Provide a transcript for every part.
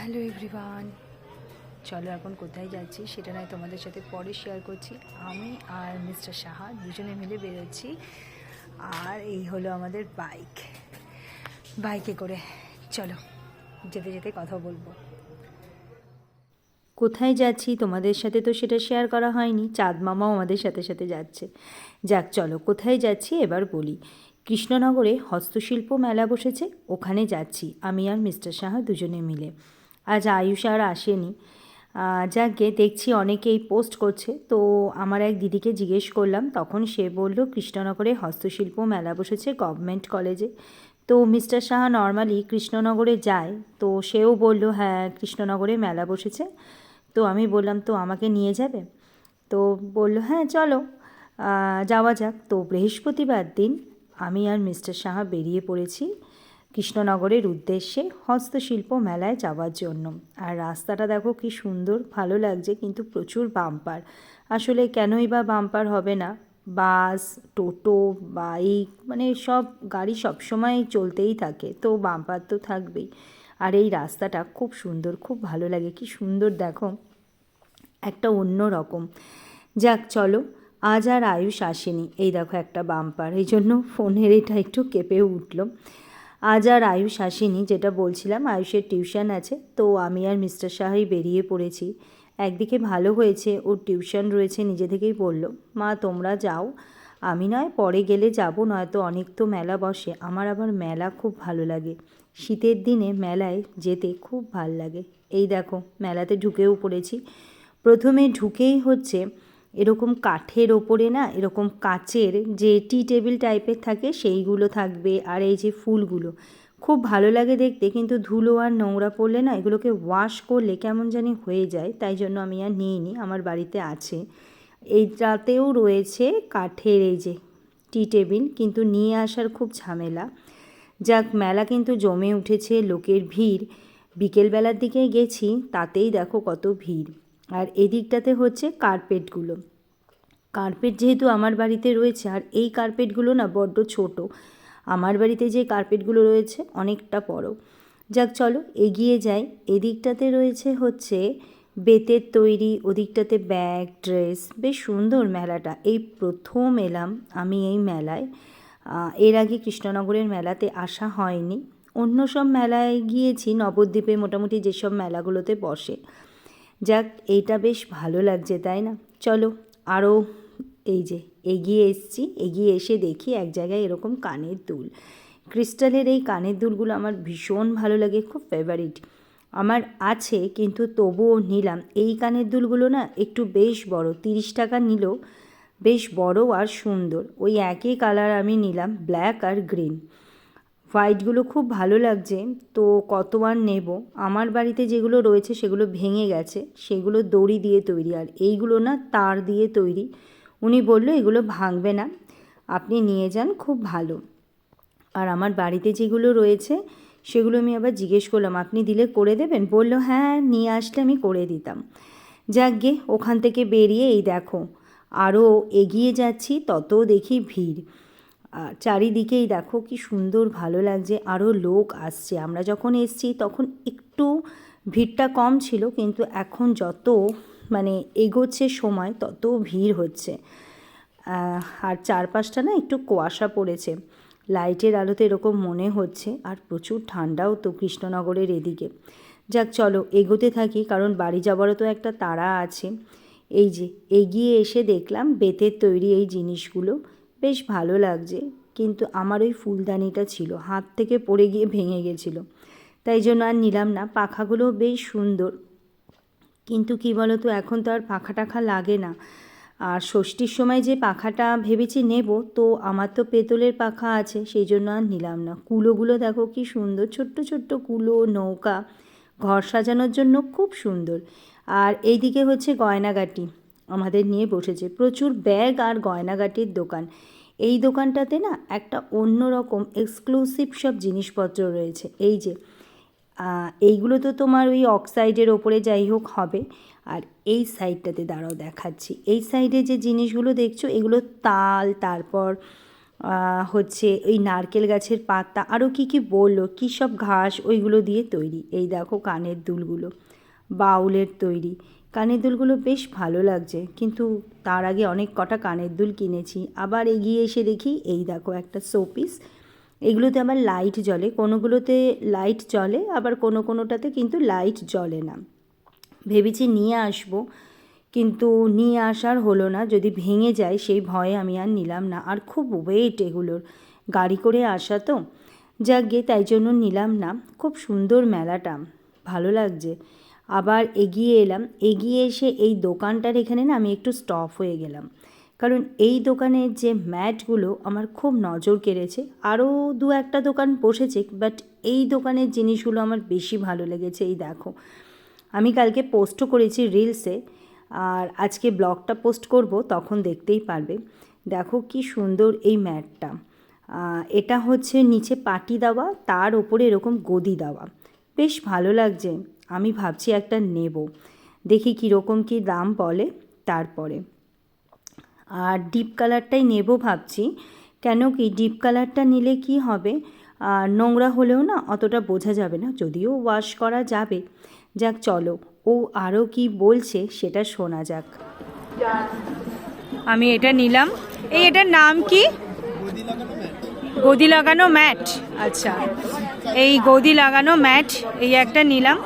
Hello everyone, চলো এখন কোথায় যাচ্ছি সেটা নয় তোমাদের সাথে পরে শেয়ার করছি। আমি আর মিস্টার সাহা দুজনে মিলে বেরোচ্ছি, আর এই হলো আমাদের বাইকে করে। চলো যেতে যেতে কথা বলবো। কোথায় যাচ্ছি তোমাদের সাথে তো সেটা শেয়ার করা হয়নি, চাঁদ মামাও আমাদের সাথে সাথে যাচ্ছে। যাক চলো কোথায় যাচ্ছি এবার বলি। কৃষ্ণনগরে হস্তশিল্প মেলা বসেছে, ওখানে যাচ্ছি আমি আর মিস্টার সাহা দুজনে মিলে। আজ আয়ুষ আর আসেনি। যাকে দেখছি অনেকেই পোস্ট করছে, তো আমার এক দিদিকে জিজ্ঞেস করলাম, তখন সে বলল কৃষ্ণনগরে হস্তশিল্প মেলা বসেছে গভর্নমেন্ট কলেজে। তো মিস্টার সাহা নর্মালি কৃষ্ণনগরে যায়, তো সেও বলল হ্যাঁ কৃষ্ণনগরে মেলা বসেছে। তো আমি বললাম তো আমাকে নিয়ে যাবে? তো বলল হ্যাঁ চলো যাওয়া যাক। তো বৃহস্পতিবার দিন আমি আর মিস্টার সাহা বেরিয়ে পড়েছি কৃষ্ণনগরের উদ্দেশ্যে হস্তশিল্প মেলায় যাওয়ার জন্য। আর রাস্তাটা দেখো কি সুন্দর, ভালো লাগছে, কিন্তু প্রচুর বাম্পার। আসলে কেনই বা বাম্পার হবে না, বাস, টোটো, বাইক, মানে সব গাড়ি সবসময় চলতেই থাকে, তো বাম্পার তো থাকবেই। আর এই রাস্তাটা খুব সুন্দর, খুব ভালো লাগে, কি সুন্দর দেখো, একটা অন্য রকম। যাক চলো, আজ আর আয়ুষ আসেনি, এই দেখো একটা বাম্পার, এই জন্য ফোনের এটা একটু কেঁপেও উঠল। আজ আর আয়ুষ আসেনি, যেটা বলছিলাম আয়ুষের টিউশন আছে, তো আমি আর মিস্টার সাহাই বেরিয়ে পড়েছি। একদিকে ভালো হয়েছে, ওর টিউশন রয়েছে, নিজে থেকেই বলল মা তোমরা যাও, আমি নয় পরে গেলে যাব, নয়তো অনেক তো মেলা বসে, আমার আবার মেলা খুব ভালো লাগে, শীতের দিনে মেলায় যেতে খুব ভাল লাগে। এই দেখো মেলাতে ঢুকেও পড়েছি। প্রথমে ঢুকেই হচ্ছে এরকম কাঠের ওপরে না, এরকম কাচের যে টি টেবিল টাইপের থাকে সেইগুলো থাকবে, আর এই যে ফুলগুলো খুব ভালো লাগে দেখতে, কিন্তু ধুলো আর নোংরা পড়লে না এগুলোকে ওয়াশ করলে কেমন জানি হয়ে যায়, তাই জন্য আমি আর নিইনি, আমার বাড়িতে আছে। এইটাতেও রয়েছে কাঠের এই যে টি টেবিল, কিন্তু নিয়ে আসার খুব ঝামেলা। যাক মেলা কিন্তু জমে উঠেছে, লোকের ভিড়। বিকেলবেলার দিকে গেছি, তাতেই দেখো কত ভিড়। আর এদিকটাতে হচ্ছে কার্পেটগুলো, কার্পেট যেহেতু আমার বাড়িতে রয়েছে, আর এই কার্পেটগুলো না বড্ড ছোট, আমার বাড়িতে যে কার্পেটগুলো রয়েছে অনেকটা বড়। যাক চলো এগিয়ে যাই। এদিকটাতে রয়েছে হচ্ছে বেতের তৈরি, ওদিকটাতে ব্যাগ, ড্রেস, বেশ সুন্দর মেলাটা। এই প্রথম এলাম আমি এই মেলায়, এর আগে কৃষ্ণনগরের মেলাতে আসা হয়নি। অন্য সব মেলায় গিয়েছি, নবদ্বীপে মোটামুটি যেসব মেলাগুলোতে বসে। যাক এইটা বেশ ভালো লাগছে, তাই না? চলো আরও এই যে এগিয়ে এসছি, এগিয়ে এসে দেখি এক জায়গায় এরকম কানের দুল, ক্রিস্টালের এই কানের দুলগুলো আমার ভীষণ ভালো লাগে, খুব ফেভারিট আমার আছে, কিন্তু তবুও নিলাম। এই কানের দুলগুলো না একটু বেশ বড়, 30 টাকা নিল, বেশ বড় আর সুন্দর। ওই একই কালার আমি নিলাম, ব্ল্যাক আর গ্রিন। হোয়াইটগুলো খুব ভালো লাগছে, তো কত আর নেব। আমার বাড়িতে যেগুলো রয়েছে সেগুলো ভেঙে গেছে, সেগুলো দড়ি দিয়ে তৈরি, আর এইগুলো না তার দিয়ে তৈরি। উনি বললো এগুলো ভাঙবে না, আপনি নিয়ে যান, খুব ভালো। আর আমার বাড়িতে যেগুলো রয়েছে সেগুলো আমি আবার জিজ্ঞেস করলাম আপনি দিলে করে দেবেন? বলল হ্যাঁ নিয়ে আসলে আমি করে দিতাম। যাক গে ওখান থেকে বেরিয়ে এই দেখো আরও এগিয়ে যাচ্ছি, তত দেখি ভিড়। চারিদিকেই দেখো কি সুন্দর, ভালো লাগছে, আরও লোক আসছে। আমরা যখন এসছি তখন একটু ভিড়টা কম ছিল, কিন্তু এখন যত মানে এগোচ্ছে সময় তত ভিড় হচ্ছে। আর চারপাশটা না একটু কুয়াশা পড়েছে, লাইটের আলোতে এরকম মনে হচ্ছে, আর প্রচুর ঠান্ডাও তো কৃষ্ণনগরের এদিকে। যাক চলো এগোতে থাকি, কারণ বাড়ি যাবারও তো একটা তাড়া আছে। এই যে এগিয়ে এসে দেখলাম বেতের তৈরি এই জিনিসগুলো, বেশ ভালো লাগছে, কিন্তু আমার ওই ফুলদানিটা ছিল, হাত থেকে পড়ে গিয়ে ভেঙে গেছিলো, তাই জন্য আর নিলাম না। পাখাগুলো বেশ সুন্দর, কিন্তু কী বলো তো এখন তো আর পাখা টাখা লাগে না। আর ষষ্ঠীর সময় যে পাখাটা ভেবেছি নেব, তো আমার তো পেতলের পাখা আছে, সেই জন্য আর নিলাম না। কুলোগুলো দেখো কি সুন্দর, ছোট্ট ছোট্ট কুলো, নৌকা, ঘর সাজানোর জন্য খুব সুন্দর। আর এইদিকে হচ্ছে গয়নাগাটি আমাদের নিয়ে বসেছে, প্রচুর ব্যাগ আর গয়নাগাটির দোকান। এই দোকানটাতে না একটা অন্য রকম এক্সক্লুসিভ সব জিনিসপত্র রয়েছে। এই যে এইগুলো তো তোমার ওই অক্সাইডের ওপরে যাই হোক হবে। আর এই সাইডটাতে দাঁড়াও দেখাচ্ছি, এই সাইডে যে জিনিসগুলো দেখছো এগুলো তাল, তারপর হচ্ছে এই নারকেল গাছের পাতা, আরও কী কী বললো, কী সব ঘাস ওইগুলো দিয়ে তৈরি। এই দেখো কানের দুলগুলো বাউলের তৈরি। কানের দুলগুলো বেশ ভালো লাগছে, কিন্তু তার আগে অনেক কটা কানের দুল কিনেছি। আবার এগিয়ে এসে দেখি এই দেখো একটা শোপিস। এগুলোতে আবার লাইট জ্বলে, কোনোগুলোতে লাইট জ্বলে আবার কোনোটাতে কিন্তু লাইট জ্বলে না। ভেবেছি নিয়ে আসবো, কিন্তু নিয়ে আসার হলো না, যদি ভেঙে যায় সেই ভয়ে আমি আর নিলাম না। আর খুব ওয়েট এগুলোর, গাড়ি করে আসা তো, যাক তাই জন্য নিলাম না। খুব সুন্দর মেলাটা, ভালো লাগছে। আবার এগিয়ে এলাম, এগিয়ে এসে এই দোকানটার এখানে না আমি একটু স্টপ হয়ে গেলাম, কারণ এই দোকানের যে ম্যাটগুলো আমার খুব নজর কেড়েছে। আরও দু একটা দোকান বসেছে, বাট এই দোকানের জিনিসগুলো আমার বেশি ভালো লেগেছে। এই দেখো, আমি কালকে পোস্টও করেছি রিলসে, আর আজকে ব্লগটা পোস্ট করব, তখন দেখতেই পারবে। দেখো কি সুন্দর এই ম্যাটটা। এটা হচ্ছে নিচে পাটি দেওয়া, তার ওপরে এরকম গদি দেওয়া, বেশ ভালো লাগছে। আমি ভাবছি একটা নেব, দেখি কীরকম কী দাম বলে তারপরে। আর ডিপ কালারটাই নেব ভাবছি, কেন কি ডিপ কালারটা নিলে কি হবে, নোংরা হলেও না অতটা বোঝা যাবে না, যদিও ওয়াশ করা যাবে। যাক চলো, ও আরও কি বলছে সেটা শোনা যাক। আমি এটা নিলাম, এটার নাম কি? গদি লাগানো ম্যাট। আচ্ছা, এই গদি লাগানো ম্যাট এই একটা নিলাম।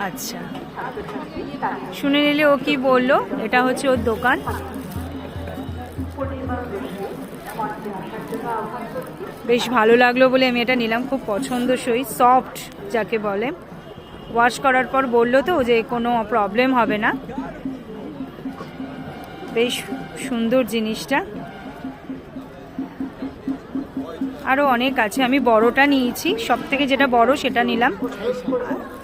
আচ্ছা, শুনে নিলে ও কি বললো। এটা হচ্ছে ওর দোকান। বেশ ভালো লাগলো বলে আমি এটা নিলাম, খুব পছন্দসই, সফট যাকে বলে। ওয়াশ করার পর বললো তো যে কোনো প্রবলেম হবে না। বেশ সুন্দর জিনিসটা। আরও অনেক আছে, আমি বড়টা নিয়েছি, সব থেকে যেটা বড় সেটা নিলাম।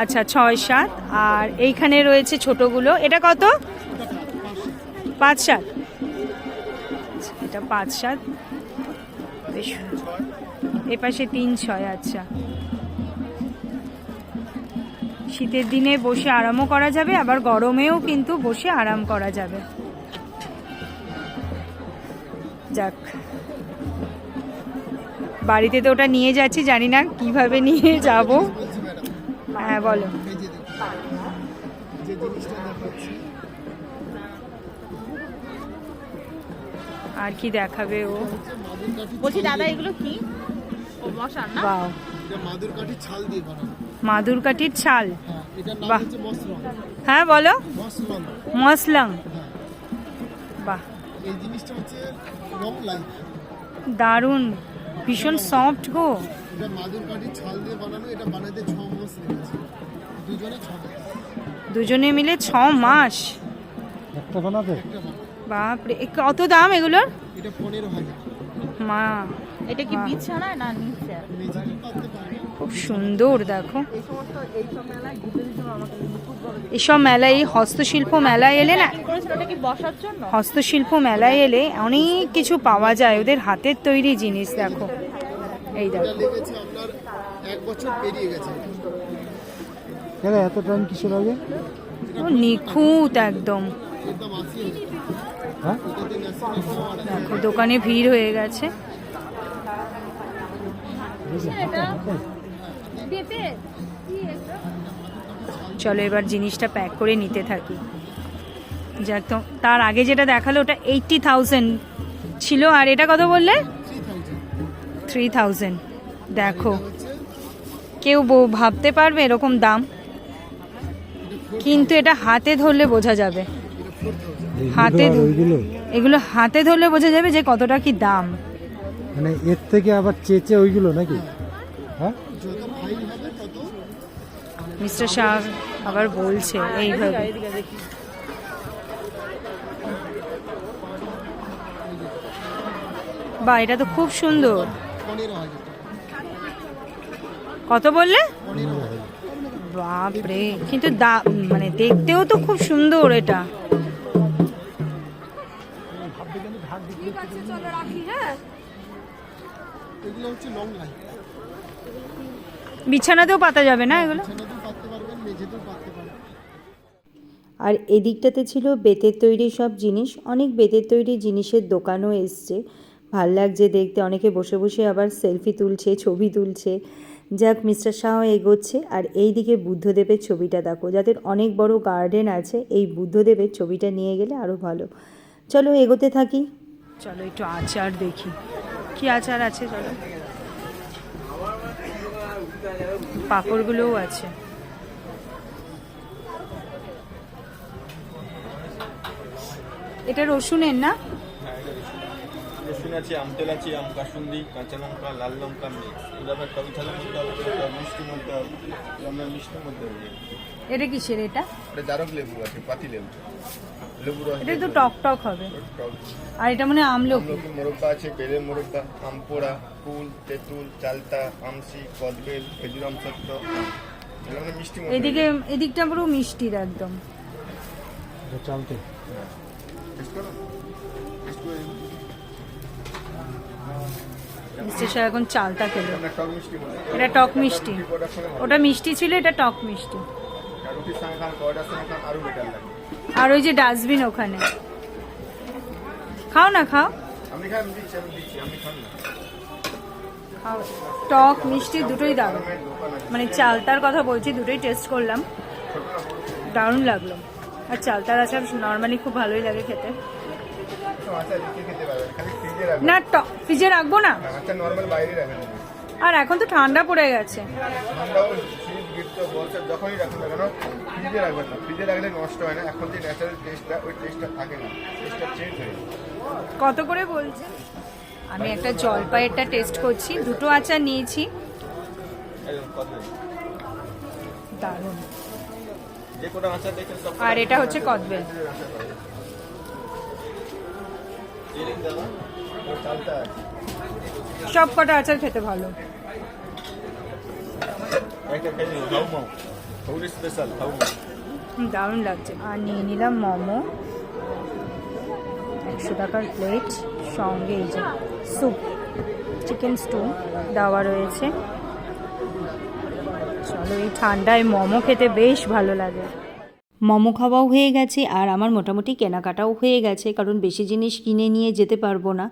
আচ্ছা 6-7, আর এইখানে রয়েছে ছোটোগুলো। এটা কত? 5-7। এটা 5-7, বেশ। এ পাশে 3-6। আচ্ছা, শীতের দিনে বসে আরামও করা যাবে, আবার গরমেও কিন্তু বসে আরাম করা যাবে। যাক, বাড়িতে তো ওটা নিয়ে যাচ্ছি, জানি না কিভাবে নিয়ে যাব। হ্যাঁ বলো। আর কি দেখাবে ও? বলছি দাদা এগুলো কি? ও মশার না? বাহ, এটা মাদুর কাঠির ছাল দিয়ে বানানো। মাদুর কাঠির ছাল। হ্যাঁ, এটার নাম বাহ। হচ্ছে মসলং। হ্যাঁ বলো। মসলং। মসলং। হ্যাঁ, বাহ, এই জিনিসটা হচ্ছে লং লাইফ। দারুণ, ভীষণ সফট গো। এটা মাদুর কাঠির ছাল দিয়ে বানানো, এটা বানাতে 6 মাস লেগেছে। দুজনে 6 মাস। দুজনে মিলে 6 মাস। একটা বানাতে? বাপরে, কত দাম এগুলোর? এটা 15,000। মা, এটা কি বিছানায় না নিচে? মেঝেতে পাততে পারবে। খুব সুন্দর। দেখো এসব মেলায়, হস্তশিল্প মেলায় এলে না, ওটা কি বসার জন্য? হস্তশিল্প মেলায় এলে অনেক কিছু পাওয়া যায়, ওদের হাতের তৈরি জিনিস। দেখো এই এটা দেখো, লেগেছে আপনার 1 বছর পেরিয়ে গেছে। কেন এত টাইম কিসের আগে? ও নিখুঁত একদম। এর দাম 80,000। হ্যাঁ, এটাতে ন্যাশনাল অ্যাওয়ার্ড আছে। দেখো দোকানে ভিড় হয়ে গেছে। চলো এবার জিনিসটা প্যাক করে নিতে থাকি। যাক, তো তার আগে যেটা দেখালো ওটা 80,000 ছিল, আর এটা কত বললে? 3,000। দেখো, কেউ ভাবতে পারবে এরকম দাম, কিন্তু এটা হাতে ধরলে বোঝা যাবে। হাতে এগুলো হাতে ধরলে বোঝা যাবে যে কতটা কি দাম। মানে এর থেকে আবার চেচে ওইগুলো নাকি? হ্যাঁ, যত ফাইন হবে তত। মিস্টার শাহ আবার বলছে এইভাবে। বা, এটা তো খুব সুন্দর। 15,000। কত বললে? বাপরে, কিন্তু মানে দেখতেও তো খুব সুন্দর এটা। এগুলো হচ্ছে লং লাইফ। বিছানাতেও পাতা যাবে না এগুলো? বিছানাতেও পাততে পারবেন, মেঝেতেও পাততে পারবেন। আর এদিকটাতে ছিল বেতের তৈরি সব জিনিস, অনেক বেতের তৈরি জিনিসের দোকানও এসছে। ভাল লাগছে দেখতে, অনেকে বসে বসে আবার সেলফি তুলছে, ছবি তুলছে। যাক, মিস্টার শাহ এগোচ্ছে। আর এই দিকে বুদ্ধদেবের ছবিটা দেখো, যাদের অনেক বড় গার্ডেন আছে, এই বুদ্ধদেবের ছবিটা নিয়ে গেলে আরও ভালো। চলো এগোতে থাকি। চলো একটু আচার দেখি, কি আচার আছে। চলো, পাঁপড়গুলোও আছে। এটা রসুনের না? রসুন আছে, আমতেল আছে, আম কাসুন্দি, কাঁচা লঙ্কা, লাল লঙ্কা মিক্স। এগুলো আবার টক ঝালের মধ্যে হবে, মিষ্টির মধ্যে হবে, আমরা মিষ্টির মধ্যে হবে। এটা কিসের? এটা এটা জারক লেবু আছে, পাতি লেবু, লেবু রস। এটা তো টক টক হবে। টক আর এটা মানে আমলকি। আমলকি মোরব্বা আছে, বেলের মোরব্বা, আমপোড়া, কুল, তেঁতুল, চালতা, আমসি, কদবেল, খেজুর আমসত্ব, এগুলো মানে মিষ্টি মধ্যে। এদিকে এদিকটা পুরো মিষ্টির একদম। এটা চালতে টেস্ট করো, টেস্ট করে নিন। মিষ্টি স্যার এখন চালটা খেলো। আপনার টক মিষ্টি মধ্যে। এটা টক মিষ্টি, পরোটার সঙ্গে ভালো। ওটা মিষ্টি ছিল, এটা টক মিষ্টি। আর রুটির সঙ্গে খান, পরোটার সঙ্গে খান, আরও বেটার লাগে। আর ওই যে ডাস্টবিন ওখানে, খাও না, খাও আপনি খান, দিচ্ছি, আপনি খান না। খাও। টক মিষ্টি দুটোই দারুণ, আমার দোকান আছে। মানে চালতার কথা বলছি, দুটোই টেস্ট করলাম, দারুণ লাগলো। আর চালতার আচার নর্মালি খুব ভালোই লাগে খেতে। আচ্ছা, লিখে খেতে পারবেন, খালি ফ্রিজে রাখবেন। না, ফ্রিজে রাখবো না। আচ্ছা, নর্মাল বাইরে রাখেন। আর এখন তো ঠান্ডা পড়ে গেছে। ঠান্ডাও শীত গ্রীষ্ম বর্ষা যখনই রাখুন না কেন ফ্রিজে রাখবেন না। ফ্রিজে রাখলে নষ্ট হয় না। এখন যে ন্যাচারাল টেস্টটা, ওই টেস্টটা থাকে না, টেস্টটা চেঞ্জ হয়ে যায়। কত করে বলছে? আমি একটা জলপাইয়েরটা টেস্ট করছি, দুটো আচার নিয়েছি, একদম কদবেল। দারুণ। যে কোনো আচার দেখেন সব। আর এটা হচ্ছে কদবেল। চিনি দেওয়া, ওর চালটা আছে। সব কটা আচার খেতে ভালো। একটা খেয়ে নিন, হাউমাউ, হৌরি স্পেশাল হাউমাউ। দারুণ লাগছে। আর নিয়ে নিলাম মোমো, 100 টাকার প্লেট, সঙ্গে এই যে স্যুপ, চিকেন স্টু দেওয়া রয়েছে। চলো, এই ঠান্ডায় মোমো খেতে বেশ ভালো লাগে। মোমো খাওয়াও হয়ে গেছে, আর আমার মোটামুটি কেনাকাটাও হয়ে গেছে, কারণ বেশি জিনিস কিনে নিয়ে যেতে পারবো না,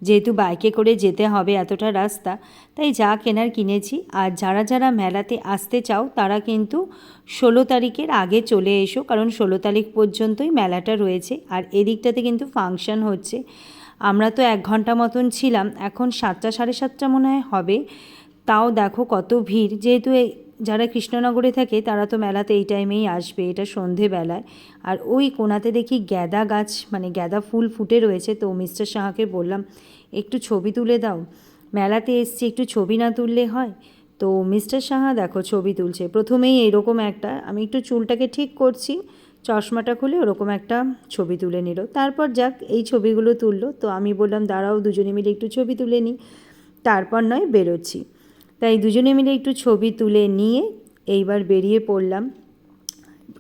যেহেতু বাইকে করে যেতে হবে এতটা রাস্তা। তাই যা কেনার কিনেছি। আর যারা যারা মেলাতে আসতে চাও তারা কিন্তু 16 তারিখের আগে চলে এসো, কারণ 16 তারিখ পর্যন্তই মেলাটা রয়েছে। আর এদিকটাতে কিন্তু ফাংশন হচ্ছে। আমরা তো 1 ঘন্টা মতন ছিলাম, এখন 7টা সাড়ে 7টা মনে হয় হবে। তাও দেখো কত ভিড়, যেহেতু যারা কৃষ্ণনগরে থাকে তারা তো মেলাতে এই টাইমেই আসবে, এটা সন্ধেবেলায়। আর ওই কোণাতে দেখি গ্যাদা গাছ, মানে গ্যাদা ফুল ফুটে রয়েছে। তো মিস্টার সাহাকে বললাম একটু ছবি তুলে দাও, মেলাতে এসছি, একটু ছবি না তুললে হয়? তো মিস্টার সাহা দেখো ছবি তুলছে। প্রথমেই এইরকম একটা, আমি একটু চুলটাকে ঠিক করছি, চশমাটা খুলে ওরকম একটা ছবি তুলে নিল। তারপর যাক, এই ছবিগুলো তুললো। তো আমি বললাম দাঁড়াও, দুজনে মিলে একটু ছবি তুলে নিই, তারপর নয় বেরোচ্ছি। তাই দুজনে মিলে একটু ছবি তুলে নিয়ে এইবার বেরিয়ে পড়লাম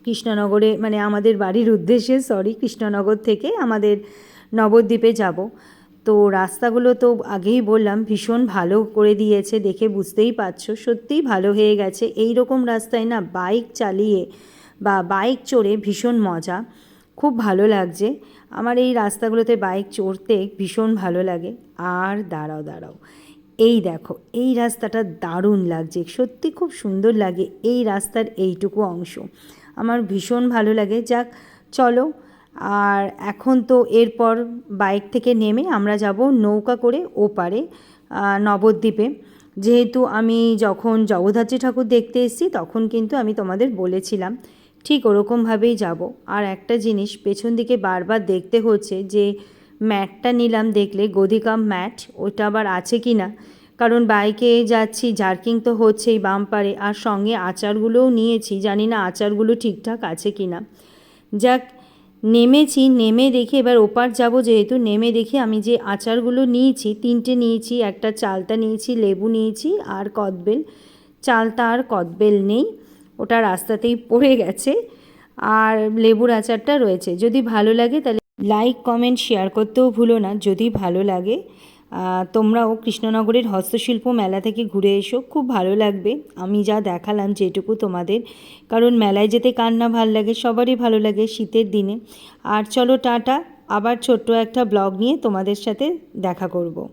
কৃষ্ণনগরে, মানে আমাদের বাড়ির উদ্দেশ্যে। কৃষ্ণনগর থেকে আমাদের নবদ্বীপে যাব। তো রাস্তাগুলো তো আগেই বললাম ভীষণ ভালো করে দিয়েছে, দেখে বুঝতেই পারছো, সত্যিই ভালো হয়ে গেছে। এই রকম রাস্তায় না বাইক চালিয়ে বা বাইক চড়ে ভীষণ মজা, খুব ভালো লাগছে। আমার এই রাস্তাগুলোতে বাইক চড়তে ভীষণ ভালো লাগে। আর দাঁড়াও, এই দেখো, এই রাস্তাটা দারুণ লাগছে, সত্যি খুব সুন্দর লাগে। এই রাস্তার এইটুকু অংশ আমার ভীষণ ভালো লাগে। যাক, চলো। আর এখন তো এরপর বাইক থেকে নেমে আমরা যাব নৌকা করে ওপারে নবদ্বীপে। যেহেতু আমি যখন জগদ্ধাত্রী ঠাকুর দেখতে এসেছি তখন কিন্তু আমি তোমাদের বলেছিলাম ঠিক ওরকমভাবেই যাব। আর একটা জিনিস পেছন দিকে বারবার দেখতে হচ্ছে যে ম্যাটটা নিলাম, দেখলে গদিকাম ম্যাট, ওটা আবার আছে কি না, কারণ বাইকে যাচ্ছি, জার্কিং তো হচ্ছেই বাম্পারে। আর সঙ্গে আচারগুলোও নিয়েছি, জানি না আচারগুলো ঠিকঠাক আছে কি না। যাক, নেমেছি, নেমে দেখি এবার ওপার যাব, যেহেতু নেমে দেখি আমি যে আচারগুলো নিয়েছি 3টে নিয়েছি, একটা চালতা নিয়েছি, লেবু নিয়েছি আর কদবেল। চালতা আর কদবেল নেই, ওটা রাস্তাতেই পড়ে গেছে। আর লেবুর আচারটা রয়েছে। যদি ভালো লাগে তাহলে লাইক কমেন্ট শেয়ার করতেও ভুলো না যদি ভালো লাগে। তোমরাও কৃষ্ণনগরের হস্তশিল্প মেলা থেকে ঘুরে এসো, খুব ভালো লাগবে। আমি যা দেখালাম যেটুকু তোমাদের, কারণ মেলায় যেতে কার না ভালো লাগে, সবারই ভালো লাগে শীতের দিনে। আর চলো টাটা, আবার ছোট্ট একটা ব্লগ নিয়ে তোমাদের সাথে দেখা করব।